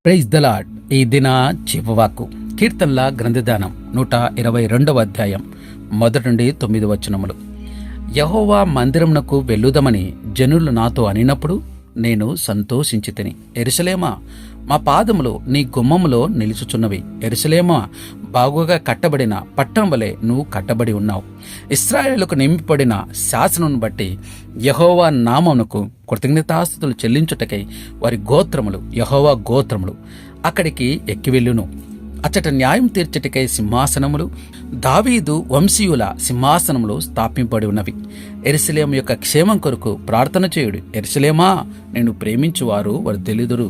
Praise the lord. ఈ దిన జీవవాక్కు కీర్తనల గ్రంథదానం 122వ అధ్యాయం 1 నుండి 9 వచనములు. యెహోవా మందిరమునకు వెళ్ళుదమని జనులు నాతో అనినప్పుడు నేను సంతోషించితిని. యెరూషలేమా, మా పాదములు నీ గుమ్మములో నిలుచుచున్నవి. యెరూషలేమా, బాగుగా కట్టబడిన పట్టణం వలె నువ్వు కట్టబడి ఉన్నావు. ఇశ్రాయేలుకు నింపబడిన శాసనమును బట్టి యెహోవా నామమునకు కృతజ్ఞతాస్తుతులు చెల్లించుటకై వారి గోత్రములు, యెహోవా గోత్రములు అక్కడికి ఎక్కివెళ్ళును. అచ్చట న్యాయం తీర్చటికై సింహాసనములు, దావీదు వంశీయుల సింహాసనములు స్థాపింపబడి ఉన్నవి. యెరూషలేము యొక్క క్షేమం కొరకు ప్రార్థన చేయుడు. యెరూషలేమా, నేను ప్రేమించువారు వర్ధిల్లుదురు.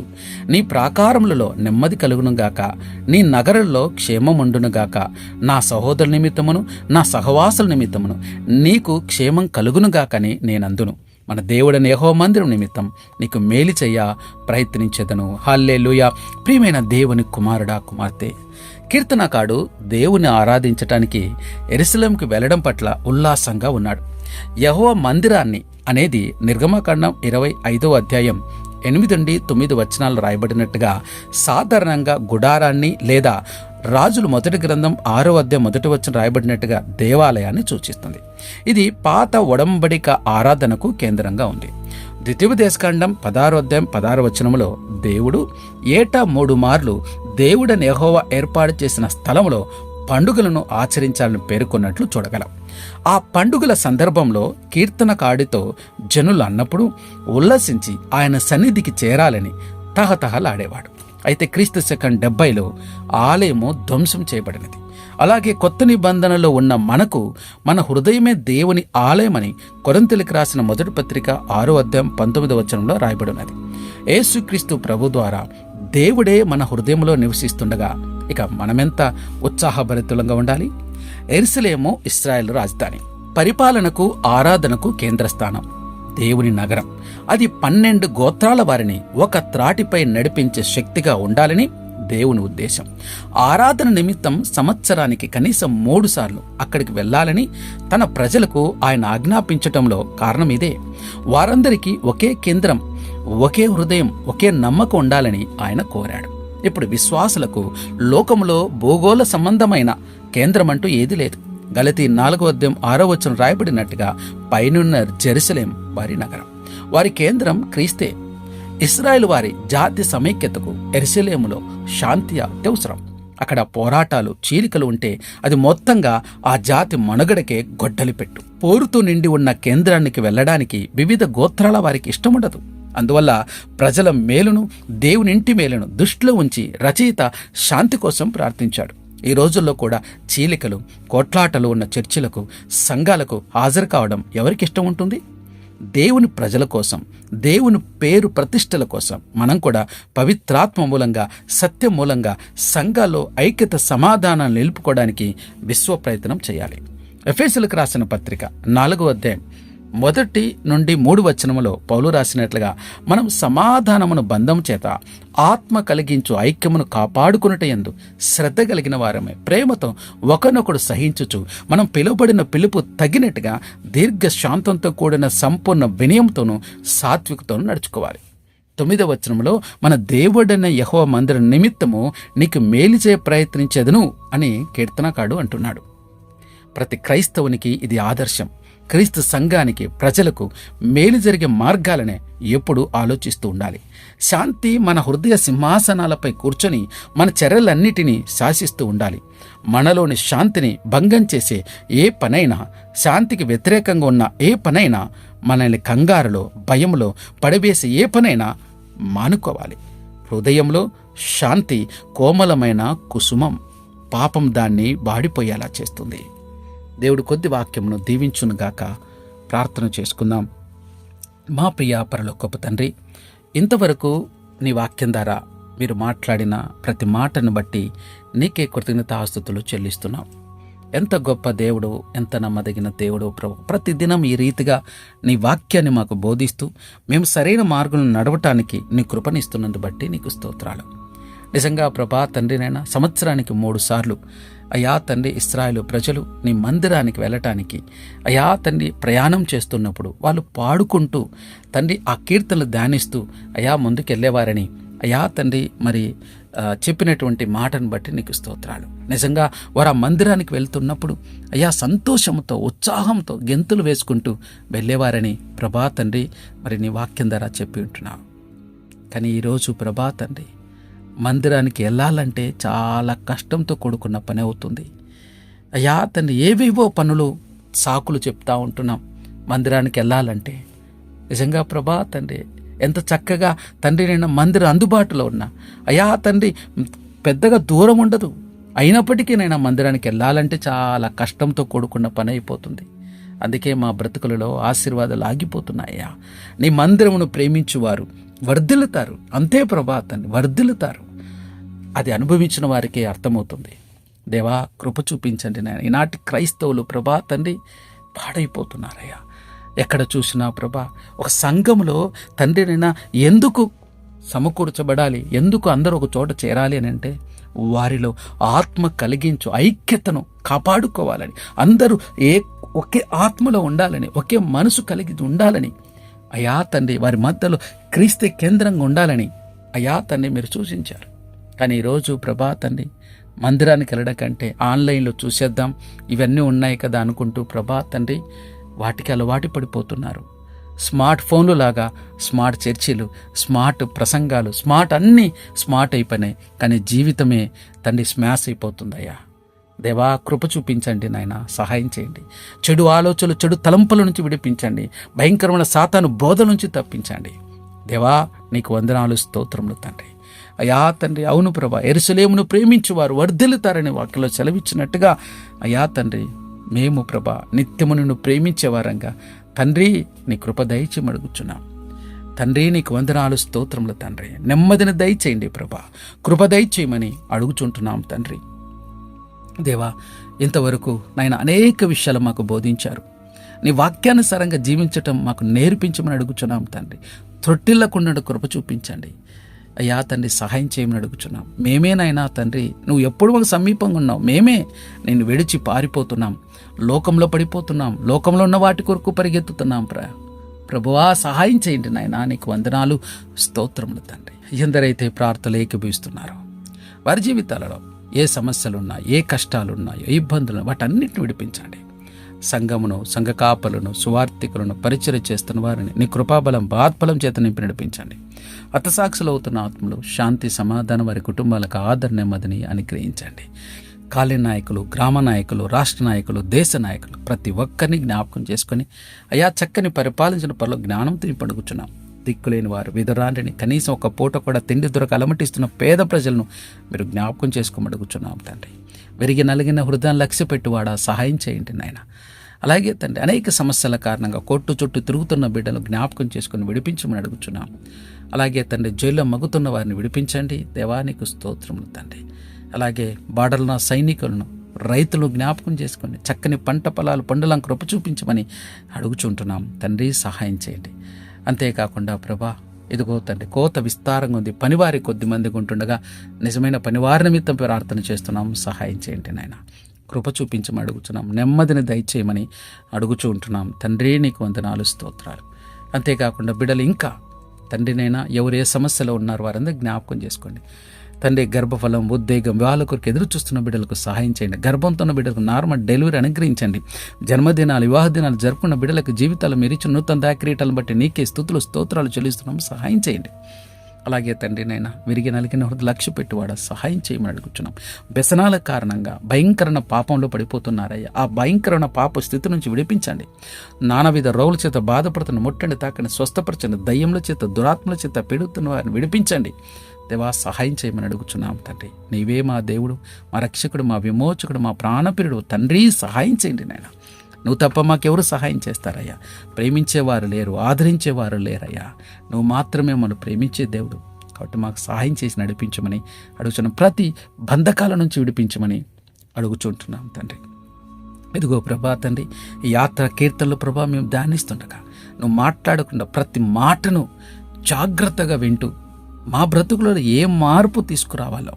నీ ప్రాకారములలో నెమ్మది కలుగునుగాక, నీ నగరంలో క్షేమముండునుగాక. నా సహోదరు నిమిత్తమును నా సహవాసుల నిమిత్తమును నీకు క్షేమం కలుగునుగాకని నేనందును. మన దేవుడని యెహోవా మందిరం నిమిత్తం నీకు మేలు చెయ్య ప్రయత్నించెదను. హల్లెలూయా. ప్రియమైన దేవుని కుమారుడా, కుమార్తె, కీర్తనకాడు దేవుని ఆరాధించటానికి యెరూషలేముకు వెళ్లడం పట్ల ఉల్లాసంగా ఉన్నాడు. యెహోవా మందిరాన్ని అనేది నిర్గమకాండం 25వ అధ్యాయం 8 నుండి 9 వచనాలు రాయబడినట్టుగా సాధారణంగా గుడారాన్ని లేదా రాజులు మొదటి గ్రంథం 6వ అధ్యాయం 1 వచనం రాయబడినట్టుగా దేవాలయాన్ని సూచిస్తుంది. ఇది పాత ఒడంబడిక ఆరాధనకు కేంద్రంగా ఉంది. ద్వితీయోపదేశకాండం 16వ అధ్యాయం 16వ వచనంలో దేవుడు ఏటా 3 మార్లు దేవుడని యెహోవా ఏర్పాటు చేసిన స్థలంలో పండుగలను ఆచరించాలని పేర్కొన్నట్లు చూడగలం. ఆ పండుగల సందర్భంలో కీర్తనకాడితో జనులు అన్నప్పుడు ఉల్లసించి ఆయన సన్నిధికి చేరాలని తహతహలాడేవాడు. అయితే క్రీస్తు శకం 70లో ఆలయము ధ్వంసం చేయబడినది. అలాగే కొత్త నిబంధనలో ఉన్న మనకు మన హృదయమే దేవుని ఆలయమని కొరింథీయులకు రాసిన మొదటి పత్రిక 6వ అధ్యాయం 19వ వచనంలో రాయబడినది. యేసుక్రీస్తు ప్రభు ద్వారా దేవుడే మన హృదయంలో నివసిస్తుండగా ఇక మనమెంత ఉత్సాహభరితులంగా ఉండాలి. యెరూషలేము ఇశ్రాయేలు రాజధాని, పరిపాలనకు ఆరాధనకు కేంద్రస్థానం, దేవుని నగరం. అది 12 గోత్రాల వారిని ఒక త్రాటిపై నడిపించే శక్తిగా ఉండాలని దేవుని ఉద్దేశం. ఆరాధన నిమిత్తం సంవత్సరానికి కనీసం 3 సార్లు అక్కడికి వెళ్ళాలని తన ప్రజలకు ఆయన ఆజ్ఞాపించటంలో కారణం ఇదే. వారందరికీ ఒకే కేంద్రం, ఒకే హృదయం, ఒకే నమ్మకం ఉండాలని ఆయన కోరాడు. ఇప్పుడు విశ్వాసులకు లోకములో భూగోళ సంబంధమైన కేంద్రమంటూ ఏది లేదు. గలతీ 4వ అధ్యాయం 6వ వచనం రాయబడినట్టుగా పైనున్న జెరూసలేం వారి నగరం, వారి కేంద్రం క్రీస్తే. ఇశ్రాయేలు వారి జాతి సమైక్యతకు యెరూషలేములో శాంతి అత్యవసరం. అక్కడ పోరాటాలు, చీలికలు ఉంటే అది మొత్తంగా ఆ జాతి మనుగడకే గొడ్డలి పెట్టు. పోరుతూ నిండి ఉన్న కేంద్రానికి వెళ్ళడానికి వివిధ గోత్రాల వారికి ఇష్టముండదు. అందువల్ల ప్రజల మేలును, దేవుని ఇంటి మేలును దృష్టిలో ఉంచి రచయిత శాంతి కోసం ప్రార్థించాడు. ఈ రోజుల్లో కూడా చీలికలు, కొట్లాటలు ఉన్న చర్చిలకు, సంఘాలకు హాజరు కావడం ఎవరికి ఇష్టం ఉంటుంది? దేవుని ప్రజల కోసం, దేవుని పేరు ప్రతిష్టల కోసం మనం కూడా పవిత్రాత్మ మూలంగా, సత్యం మూలంగా సంఘాల్లో ఐక్యత, సమాధానాన్ని నిలుపుకోవడానికి విశ్వ ప్రయత్నం చేయాలి. ఎఫెసీయులకు రాసిన పత్రిక 4వ అధ్యాయం 1 నుండి 3 వచనములో పౌలు రాసినట్లుగా మనం సమాధానమును బంధం చేత ఆత్మ కలిగించు ఐక్యమును కాపాడుకునుట యందు శ్రద్ధ కలిగిన వారమే, ప్రేమతో ఒకనొకడు సహించుచు మనం పిలువబడిన పిలుపు తగినట్టుగా దీర్ఘ శాంతంతో కూడిన సంపూర్ణ వినయంతోనూ సాత్వికతోనూ నడుచుకోవాలి. 9వ వచనంలో మన దేవుడైన యెహోవా మందిరం నిమిత్తము నీకు మేలు చేయ ప్రయత్నించెదను అని కీర్తనకాడు అంటున్నాడు. ప్రతి క్రైస్తవునికి ఇది ఆదర్శం. క్రీస్తు సంఘానికి, ప్రజలకు మేలు జరిగే మార్గాలనే ఎప్పుడూ ఆలోచిస్తూ ఉండాలి. శాంతి మన హృదయ సింహాసనాలపై కూర్చొని మన చర్యలన్నిటినీ శాసిస్తూ ఉండాలి. మనలోని శాంతిని భంగం చేసే ఏ పనైనా, శాంతికి వ్యతిరేకంగా ఉన్న ఏ పనైనా, మనల్ని కంగారులో, భయంలో పడవేసే ఏ పనైనా మానుకోవాలి. హృదయంలో శాంతి కోమలమైన కుసుమం, పాపం దాన్ని వాడిపోయేలా చేస్తుంది. దేవుడు కొద్ది వాక్యమును దీవించునుగాక. ప్రార్థన చేసుకుందాం. మా ప్రియ పరలోకపు తండ్రి, ఇంతవరకు నీ వాక్యం ద్వారా మీరు మాట్లాడిన ప్రతి మాటను బట్టి నీకే కృతజ్ఞతాస్తుతులు చెల్లిస్తున్నాం. ఎంత గొప్ప దేవుడు, ఎంత నమ్మదగిన దేవుడు ప్రభు. ప్రతిదినం ఈ రీతిగా నీ వాక్యాన్ని మాకు బోధిస్తూ మేము సరైన మార్గంలో నడవటానికి నీ కృపనిస్తున్నందు బట్టి నీకు స్తోత్రాలు. నిజంగా ప్రభా తండ్రినైనా సంవత్సరానికి 3 సార్లు అయా తండ్రి ఇశ్రాయేలు ప్రజలు నీ మందిరానికి వెళ్ళటానికి అయా తండ్రి ప్రయాణం చేస్తున్నప్పుడు వాళ్ళు పాడుకుంటూ తండ్రి ఆ కీర్తనలు ధ్యానిస్తూ అయా ముందుకెళ్ళేవారని అయ్యా తండ్రి మరి చెప్పినటువంటి మాటను బట్టి నీకు స్తోత్రాలు. నిజంగా వారు ఆ మందిరానికి వెళ్తున్నప్పుడు అయ్యా సంతోషంతో ఉత్సాహంతో గెంతులు వేసుకుంటూ వెళ్ళేవారని ప్రభా తండ్రి మరి నీ వాక్యం ద్వారా చెప్పి ఉంటున్నావు. కానీ ఈరోజు ప్రభా తండ్రి మందిరానికి వెళ్ళాలంటే చాలా కష్టంతో కూడుకున్న పని అవుతుంది. అయ్యా తండ్రి ఏవేవో పనులు సాకులు చెప్తా ఉంటున్నాం మందిరానికి వెళ్ళాలంటే. నిజంగా ప్రభా తండ్రి ఎంత చక్కగా తండ్రి నేను మందిరం అందుబాటులో ఉన్నా అయ్యా తండ్రి పెద్దగా దూరం ఉండదు, అయినప్పటికీ నేను మందిరానికి వెళ్ళాలంటే చాలా కష్టంతో కూడుకున్న పని అయిపోతుంది. అందుకే మా బ్రతుకులలో ఆశీర్వాదాలు ఆగిపోతున్నాయ్యా. నీ మందిరమును ప్రేమించువారు వర్ధిల్లుతారు, అంతే ప్రభా తండ్రి వర్ధిల్లుతారు. అది అనుభవించిన వారికే అర్థమవుతుంది. దేవా కృప చూపించండి నాయన. ఈనాటి క్రైస్తవులు ప్రభా తండ్రి పాడైపోతున్నారయ్యా. ఎక్కడ చూసినా ప్రభా ఒక సంఘంలో తండ్రినైనా ఎందుకు సమకూర్చబడాలి, ఎందుకు అందరూ ఒక చోట చేరాలి అని అంటే వారిలో ఆత్మ కలిగించు ఐక్యతను కాపాడుకోవాలని, అందరూ ఒకే ఆత్మలో ఉండాలని, ఒకే మనసు కలిగి ఉండాలని అయా తండ్రి వారి మధ్యలో క్రీస్తు కేంద్రంగా ఉండాలని అయా తండ్రి మీరు సూచించారు. కానీ ఈరోజు ప్రభా తండ్రి మందిరానికి వెళ్ళడం కంటే ఆన్లైన్లో చూసేద్దాం ఇవన్నీ ఉన్నాయి కదా అనుకుంటూ ప్రభా తండ్రి వాటికి అలవాటు పడిపోతున్నారు. స్మార్ట్ ఫోన్లు లాగా స్మార్ట్ చర్చిలు, స్మార్ట్ ప్రసంగాలు, స్మార్ట్ అన్నీ స్మార్ట్ అయిపోయినాయి. కానీ జీవితమే తండ్రి స్మాష్ అయిపోతుందయ్యా. దేవా కృప చూపించండి నాయన, సహాయం చేయండి. చెడు ఆలోచనలు, చెడు తలంపుల నుంచి విడిపించండి. భయంకరమైన సాతాను బోధ నుంచి తప్పించండి. దేవా నీకు వందనాలు, స్తోత్రములు తండ్రి. అయా తండ్రి అవును ప్రభా, యెరూషలేమును ప్రేమించువారు వర్ధిల్లుతారని వాక్యంలో సెలవిచ్చినట్టుగా అయా తండ్రి మేము ప్రభా నిత్యము నిన్ను ప్రేమించేవారంగా తండ్రి నీ కృప దయచేయమని అడుగుచున్నాం. తండ్రి నీకు వందనాలు, స్తోత్రములు తండ్రి. నెమ్మదిని దయచేయండి ప్రభా, కృప దయచేయమని అడుగుచుంటున్నాం తండ్రి. దేవా ఇంతవరకు నాయన అనేక విషయాలు మాకు బోధించారు. నీ వాక్యానుసారంగా జీవించటం మాకు నేర్పించమని అడుగుచున్నాం తండ్రి. త్రొట్టిల్లకుండా కృప చూపించండి అయ్యా తండ్రి, సహాయం చేయమని అడుగుచున్నాం. మేమేనైనా తండ్రి నువ్వు ఎప్పుడు మాకు సమీపంగా ఉన్నావు, మేమే నేను విడిచి పారిపోతున్నాం, లోకంలో పడిపోతున్నాం, లోకంలో ఉన్న వాటి కొరకు పరిగెత్తుతున్నాం. ప్రభువా సహాయం చేయండి నాయన, నీకు వందనాలు, స్తోత్రములు తండ్రి. ఎందరైతే ప్రార్థనలు ఏకీభవిస్తున్నారో వారి జీవితాలలో ఏ సమస్యలున్నా, ఏ కష్టాలున్నాయో, ఏ ఇబ్బందులు వాటన్నిటిని విడిపించండి. సంఘమును, సంఘ కాపలను, సువార్థికులను, పరిచయం చేస్తున్న వారిని నీ కృపాబలం, బాత్ఫలం చేత నింపి నడిపించండి. హతసాక్షులు అవుతున్న ఆత్మలు శాంతి, సమాధానం వారి కుటుంబాలకు ఆదరణ, నెమ్మదిని అనుగ్రహించండి. కాలనీ నాయకులు, గ్రామ నాయకులు, రాష్ట్ర నాయకులు, దేశ నాయకులు ప్రతి ఒక్కరిని జ్ఞాపకం చేసుకొని అయా చక్కని పరిపాలించిన పనులు జ్ఞానం తింపడుగుచున్నాం. దిక్కులేని వారు, విధురాంటిని, కనీసం ఒక పూట కూడా తిండి దొరక అలమటిస్తున్న పేద ప్రజలను మీరు జ్ఞాపకం చేసుకోమడుగుచున్నాం తండ్రి. విరిగి నలిగిన హృదయాన్ని లక్ష్యపెట్టువాడా సహాయం చేయండి నాయన. అలాగే తండ్రి అనేక సమస్యల కారణంగా కోర్టు చుట్టూ తిరుగుతున్న బిడ్డలు జ్ఞాపకం చేసుకుని విడిపించమని అడుగుచున్నాం. అలాగే తండ్రి జైల్లో మగ్గుతున్న వారిని విడిపించండి. దేవానికి స్తోత్రములు తండ్రి. అలాగే బార్డర్లో సైనికులను, రైతులు జ్ఞాపకం చేసుకుని చక్కని పంట పొలాలు పండులను కృప చూపించమని అడుగుచుంటున్నాం తండ్రి, సహాయం చేయండి. అంతేకాకుండా ప్రభా ఇదిగో తండ్రి కోత విస్తారంగా ఉంది, పనివారి కొద్ది మందికి ఉంటుండగా నిజమైన పనివారి నిమిత్తం ప్రార్థన చేస్తున్నాం, సహాయం చేయండి నాయన. కృప చూపించమని అడుగుతున్నాం, నెమ్మదిని దయచేయమని అడుగుచూ ఉంటున్నాం తండ్రి. నీకు వందనాలు, స్తోత్రాలు. అంతేకాకుండా బిడ్డలు ఇంకా తండ్రినైనా ఎవరు ఏ సమస్యలో ఉన్నారు వారందరూ జ్ఞాపకం చేసుకోండి తండ్రి. గర్భఫలం, ఉద్వేగం, వివాహాల కొరకు ఎదురు చూస్తున్న బిడ్డలకు సహాయం చేయండి. గర్భంతో ఉన్న బిడ్డలకు నార్మల్ డెలివరీ అనుగ్రహించండి. జన్మదినాలు, వివాహ దినాలు జరుపుకున్న బిడ్డలకు జీవితాలు మీరు ఇచ్చిన నూతన దాక్రీటాలను బట్టి నీకే స్తుతులు, స్తోత్రాలు చెల్లిస్తున్నాం, సహాయం చేయండి. అలాగే తండ్రినైనా విరిగి నలిగిన హృదయ లక్ష్య పెట్టువాడ సహాయం చేయమని అడుగుతున్నాం. వ్యసనాల కారణంగా భయంకరమైన పాపంలో పడిపోతున్నారయ్యా. ఆ భయంకరమైన పాప స్థితి నుంచి విడిపించండి. నానావిధ రోగుల చేత బాధపడుతున్న ముట్టండి, తాకని స్వస్థపరచండి. దయ్యముల చేత, దురాత్మల చేత పెడుతున్న వారిని విడిపించండి. దేవా సహాయం చేయమని అడుగుచున్నాం తండ్రి. నీవే మా దేవుడు, మా రక్షకుడు, మా విమోచకుడు, మా ప్రాణప్రియుడు తండ్రి, సహాయం చేయండి నాయన. నువ్వు తప్ప మాకెవరు సహాయం చేస్తారయ్యా. ప్రేమించేవారు లేరు, ఆదరించేవారు లేరయ్యా. నువ్వు మాత్రమే మనం ప్రేమించే దేవుడు కాబట్టి మాకు సహాయం చేసి నడిపించమని అడుగుచున్నాం. ప్రతి బంధకాల నుంచి విడిపించమని అడుగుచుంటున్నాం తండ్రి. ఇదిగో ప్రభా తండ్రి, ఈ యాత్ర కీర్తనలు ప్రభా మేము ధ్యానిస్తుండగా నువ్వు మాట్లాడకుండా ప్రతి మాటను జాగ్రత్తగా వింటూ మా బ్రతుకులో ఏ మార్పు తీసుకురావాలో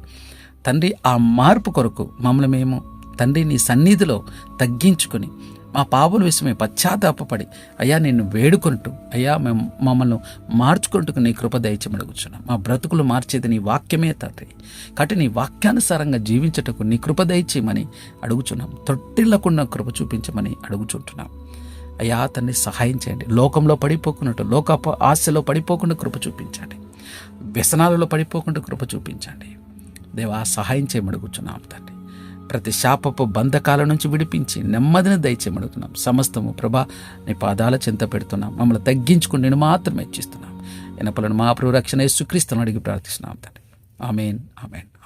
తండ్రి, ఆ మార్పు కొరకు మమ్మల్ని మేము తండ్రి నీ సన్నిధిలో తగ్గించుకొని మా పాపుల విషయమే పశ్చాత్తాపపడి అయ్యా నిన్ను వేడుకుంటూ అయ్యా మేము మమ్మల్ని మార్చుకుంటూ నీ కృప దయచేయమని అడుగుచున్నాం. మా బ్రతుకులు మార్చేది నీ వాక్యమే తండ్రి. కాబట్టి నీ వాక్యానుసారంగా జీవించటకు నీ కృప దయచేయమని అడుగుచున్నాం. తొట్టిల్లకుండా కృప చూపించమని అడుగుచుంటున్నాం. అయ్యా తండ్రి సహాయం చేయండి. లోకంలో పడిపోకున్నట్టు లోకపు ఆశలో పడిపోకుండా కృప చూపించండి. వ్యసనాలలో పడిపోకుండా కృప చూపించండి. దేవా సహాయం చేయమని అడుగుచున్నాం తండ్రి. ప్రతి శాపపు బంధకాల నుంచి విడిపించి నెమ్మదిని దయచేయమడుగుతున్నాం. సమస్తము ప్రభా నీ పాదాల చెంత పెడుతున్నాం. మమ్మల్ని తగ్గించుకుని నేను మాత్రమే ఇచ్చిస్తున్నాం. ఎనపలను మా ప్రభు రక్షణ యేసుక్రీస్తును అడిగి ప్రార్థిస్తున్నాం తండ్రి. ఆమేన్, ఆమేన్.